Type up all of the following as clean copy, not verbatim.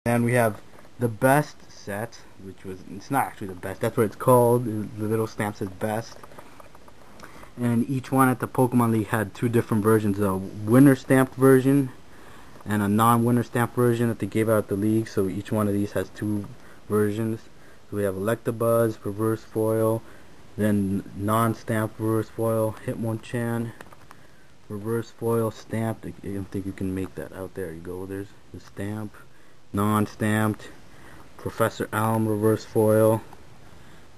And we have the best set, which was, it's not actually the best, that's what it's called. The little stamp says best. And each one at the Pokemon League had two different versions, a winner stamped version and a non-winner stamped version that they gave out at the league. So each one of these has two versions. So we have Electabuzz, reverse foil, then non-stamped reverse foil, Hitmonchan, reverse foil, stamped. I don't think you can make that out. There you go, there's the stamp. Non-stamped, Professor Elm reverse foil.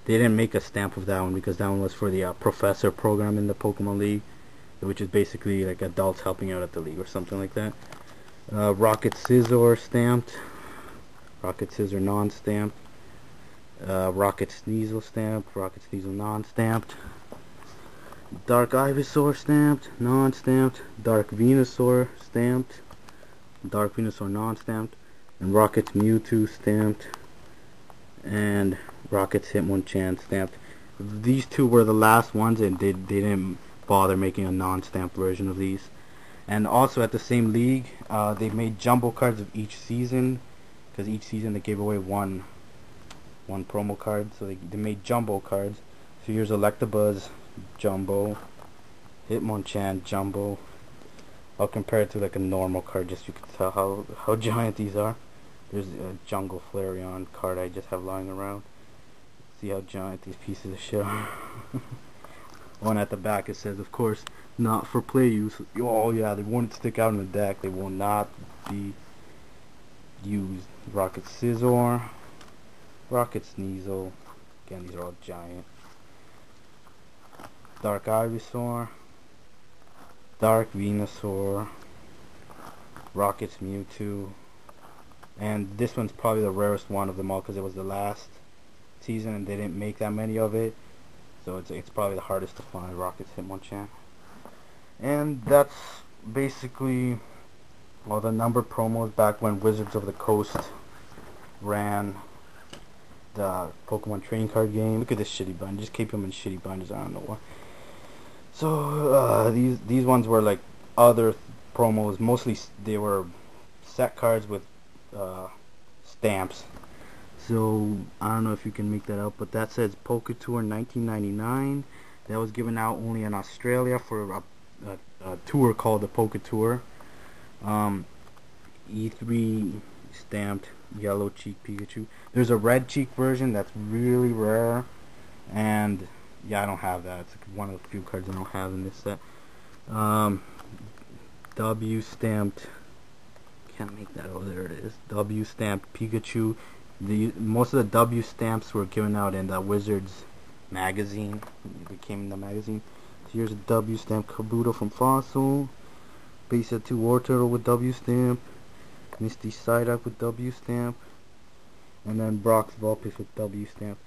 They didn't make a stamp of that one because that one was for the Professor program in the Pokemon League, which is basically like adults helping out at the league or something like that. Rocket Scizor stamped, Rocket Scizor non-stamped, Rocket Sneasel stamped, Rocket Sneasel non-stamped, Dark Ivysaur stamped, non-stamped, Dark Venusaur stamped, Dark Venusaur non-stamped, and Rocket's Mewtwo stamped, and Rocket's Hitmonchan stamped. These two were the last ones, and they didn't bother making a non-stamped version of these. And also at the same league, they made jumbo cards of each season, because each season they gave away one promo card, so they made jumbo cards. So here's Electabuzz jumbo, Hitmonchan jumbo. I'll compare it to like a normal card, just so you can tell how giant these are. There's a Jungle Flareon card I just have lying around. See how giant these pieces of shit are. One at the back, it says, of course, not for play use. Oh yeah, they won't stick out in the deck. They will not be used. Rocket Scizor, Rocket Sneasel. Again, these are all giant. Dark Ivysaur, Dark Venusaur, Rocket's Mewtwo, and this one's probably the rarest one of them all because it was the last season and they didn't make that many of it, so it's probably the hardest to find. Rocket's Hitmonchan. And that's basically all the numbered promos back when Wizards of the Coast ran the Pokemon trading card game. Look at this shitty bind. Just keep them in shitty binders. I don't know why. So these ones were like other promos. Mostly they were set cards with stamps. So I don't know if you can make that out, but that says Poke Tour 1999. That was given out only in Australia for a tour called the Poke Tour. E3 stamped yellow cheek Pikachu. There's a red cheek version that's really rare, and yeah, I don't have that. It's one of the few cards I don't have in this set. W stamped. Can't make that. Oh, there it is. W stamped Pikachu. Most of the W stamps were given out in the Wizards magazine. It came in the magazine. So here's a W stamp Kabuto from Fossil. Base set 2 War Turtle with W stamp. Misty Psyduck with W stamp. And then Brock's Vulpix with W stamp.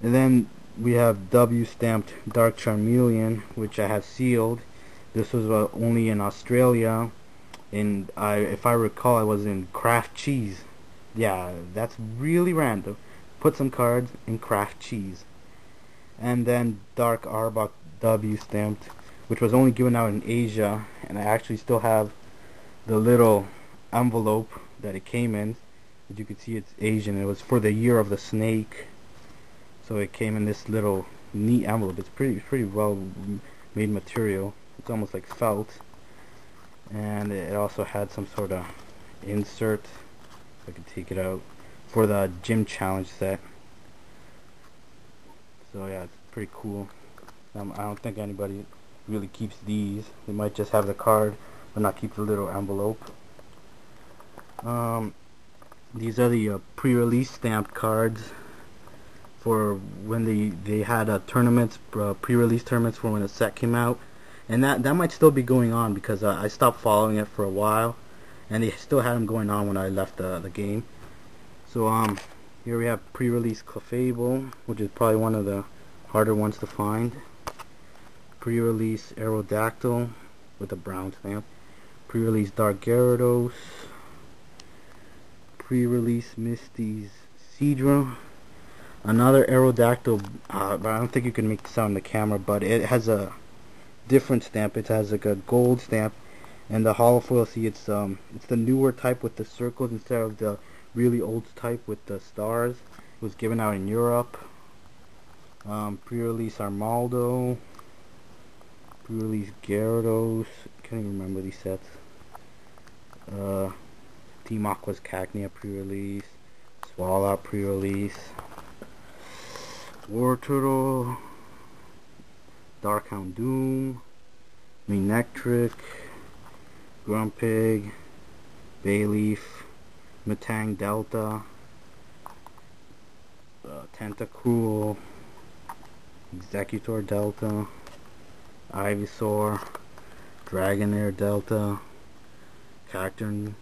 And then we have W stamped Dark Charmeleon, which I have sealed. This was only in Australia, and if I recall, I was in Kraft Cheese. Yeah, that's really random. Put some cards in Kraft Cheese. And then Dark Arbok W stamped, which was only given out in Asia, and I actually still have the little envelope that it came in. As you can see, it's Asian. It was for the Year of the Snake. So it came in this little neat envelope. It's pretty well made material. It's almost like felt, and it also had some sort of insert. If I could take it out for the gym challenge set. So yeah, it's pretty cool. I don't think anybody really keeps these. They might just have the card, but not keep the little envelope. These are the pre-release stamped cards for when they had tournaments, pre-release tournaments for when the set came out, and that might still be going on because I stopped following it for a while, and they still had them going on when I left the game. So here we have pre-release Clefable, which is probably one of the harder ones to find. Pre-release Aerodactyl with a brown stamp. Pre-release Dark Gyarados. Pre-release Misty's Seadra. Another Aerodactyl, but I don't think you can make this out on the camera, but it has a different stamp. It has like a gold stamp, and the holofoil, see, it's the newer type with the circles instead of the really old type with the stars. It was given out in Europe. Pre-release Armaldo, pre-release Gyarados. Can't even remember these sets. Team Aqua's Cacnea pre-release. Swallow pre-release. War Turtle. Darkhound Doom. Manectric. Grumpig. Bayleaf. Metang Delta. Tentacruel. Executor Delta. Ivysaur. Dragonair Delta. Cacturn.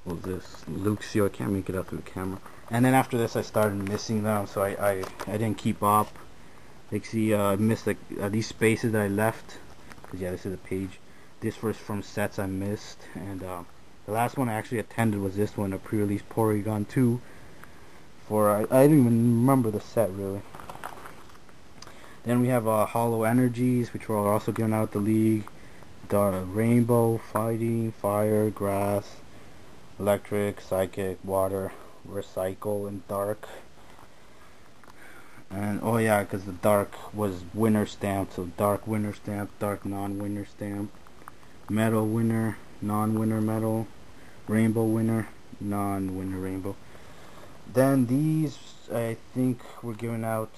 What was this? Luxio. I can't make it out through the camera. And then after this I started missing them, so I didn't keep up. You can see I missed these spaces that I left. Because yeah, this is a page. This was from sets I missed. And the last one I actually attended was this one, a pre-release Porygon 2. I didn't even remember the set really. Then we have Hollow Energies, which were also given out at the league. Rainbow, Fighting, Fire, Grass, Electric, Psychic, Water, Recycle, and Dark. And oh yeah, because the Dark was winner stamped, so Dark winner stamp, Dark non-winner stamp, Metal winner, non-winner metal, Rainbow winner, non-winner rainbow. Then these I think were given out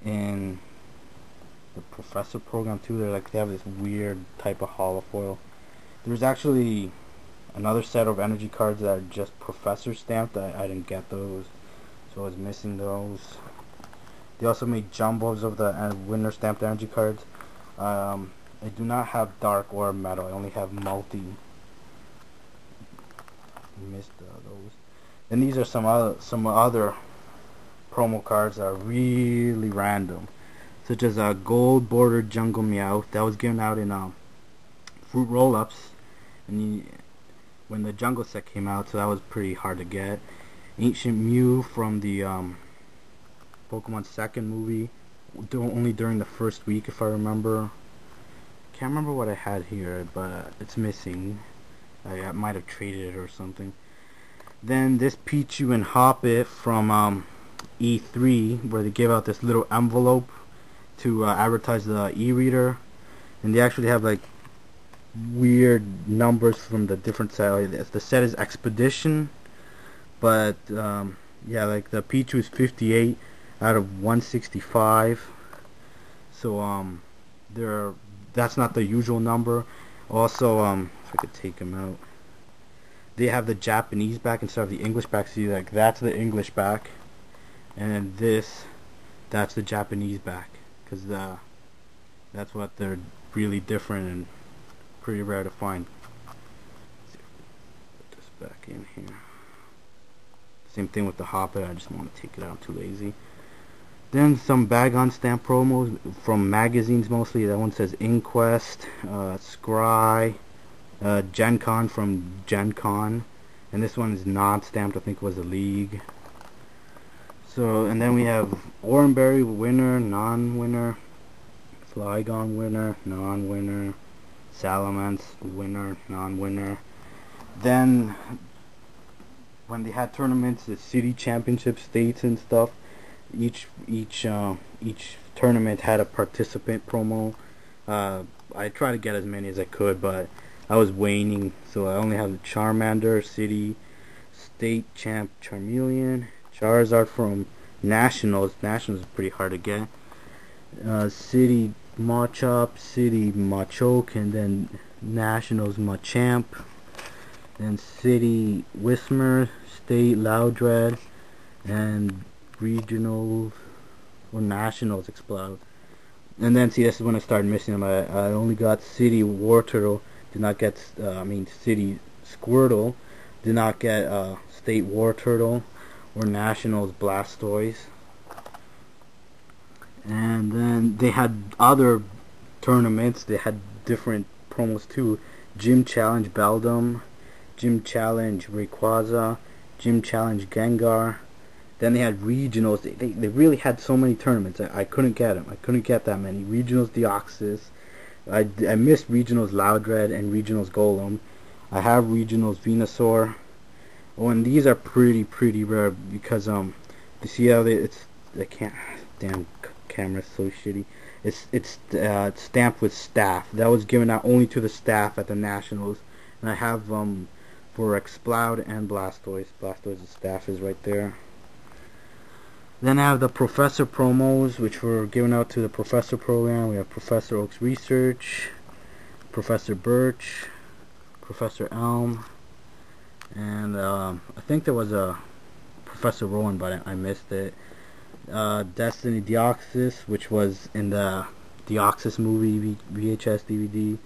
in the Professor program too. They have this weird type of holofoil. There's actually another set of energy cards that are just Professor stamped. I didn't get those, so I was missing those. They also made jumbos of the winner stamped energy cards. I do not have Dark or Metal. I only have multi. Missed those. And these are some other promo cards that are really random, such as a gold bordered Jungle Meow that was given out in Fruit Roll-Ups, and when the Jungle set came out, so that was pretty hard to get. Ancient Mew from the Pokemon second movie, only during the first week if I remember. Can't remember what I had here, but it's missing. I might have traded it or something. Then this Pichu and Hoppip from E3, where they gave out this little envelope to advertise the e-reader, and they actually have like weird numbers from the different set. The set is Expedition, but yeah, like the Pichu is 58 out of 165, so that's not the usual number. Also, if I could take them out, they have the Japanese back instead of the English back. See, like that's the English back, and that's the Japanese back, because that's what they're really different and pretty rare to find. Let's see if we put this back in here. Same thing with the Hoppip. I just want to take it out. I'm too lazy. Then some bag-on stamp promos from magazines mostly. That one says Inquest, Scry, Gen Con from Gen Con, and this one is not stamped. I think it was a league. So, and then we have Oranberry winner, non-winner, Flygon winner, non-winner, Salamence winner, non-winner. Then when they had tournaments, the city championship states and stuff, each tournament had a participant promo. I tried to get as many as I could, but I was waning, so I only have the Charmander, City, State Champ Charmeleon, Charizard from Nationals. Nationals is pretty hard to get. City Machop, City Machoke, and then Nationals Machamp. Then City Whismur, State Loudred, and Regionals or Nationals Explode. And then see, this is when I started missing them. I only got City Wartortle, did not get City Squirtle, did not get State Wartortle or Nationals Blastoise. And then they had other tournaments. They had different promos too. Gym Challenge Beldum, Gym Challenge Rayquaza, Gym Challenge Gengar. Then they had regionals. They really had so many tournaments. I couldn't get them. I couldn't get that many. Regionals Deoxys. I missed regionals Loudred and regionals Golem. I have regionals Venusaur. Oh, and these are pretty rare because you see how I can't, damn camera's so shitty. It's stamped with staff. That was given out only to the staff at the nationals, and I have for Exploud and Blastoise. Blastoise's staff is right there. Then I have the Professor Promos, which were given out to the Professor program. We have Professor Oak's Research, Professor Birch, Professor Elm, and I think there was a Professor Rowan, but I missed it. Destiny Deoxys, which was in the Deoxys movie VHS DVD.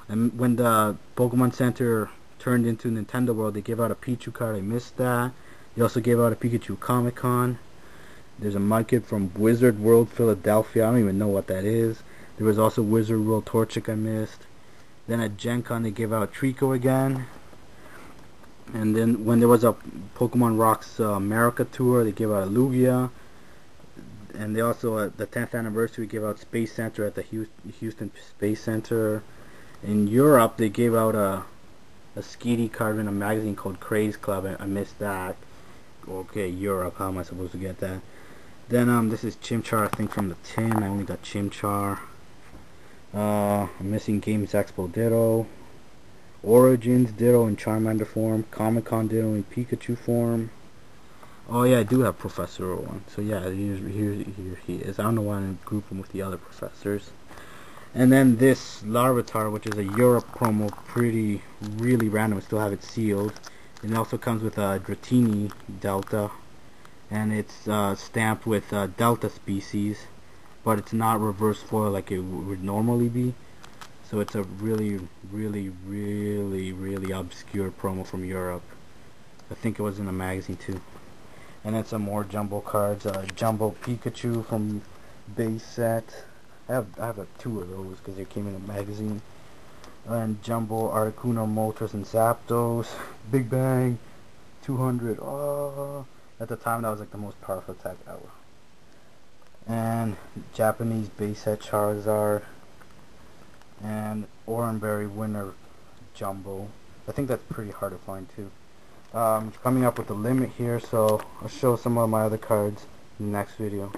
And when the Pokemon Center turned into Nintendo World, they gave out a Pichu card. I missed that. They also gave out a Pikachu Comic Con. There's a Mudkip from Wizard World Philadelphia. I don't even know what that is. There was also Wizard World Torchic I missed. Then at Gen Con they gave out Trico again. And then when there was a Pokemon Rocks America tour, they gave out a Lugia. And they also, at the 10th anniversary, gave out Space Center at the Houston Space Center. In Europe, they gave out a Skitty card in a magazine called Craze Club. I missed that. Okay, Europe. How am I supposed to get that? Then this is Chimchar, I think, from the tin. I only got Chimchar. I'm missing Games Expo Ditto. Origins Ditto in Charmander form. Comic Con Ditto in Pikachu form. Oh yeah, I do have Professor Owen. So yeah, here he is. I don't know why I didn't group him with the other professors. And then this Larvitar, which is a Europe promo, really random. I still have it sealed. And it also comes with a Dratini Delta, and it's stamped with Delta species, but it's not reverse foil like it would normally be. So it's a really obscure promo from Europe. I think it was in a magazine too. And then some more jumbo cards. Jumbo Pikachu from base set. I have two of those because they came in a magazine. And Jumbo Articuno, Moltres, and Zapdos. Big Bang, 200. Oh, at the time that was like the most powerful attack ever. And Japanese base set Charizard. And Oranberry Winner Jumbo. I think that's pretty hard to find too. Coming up with the limit here, so I'll show some of my other cards in the next video.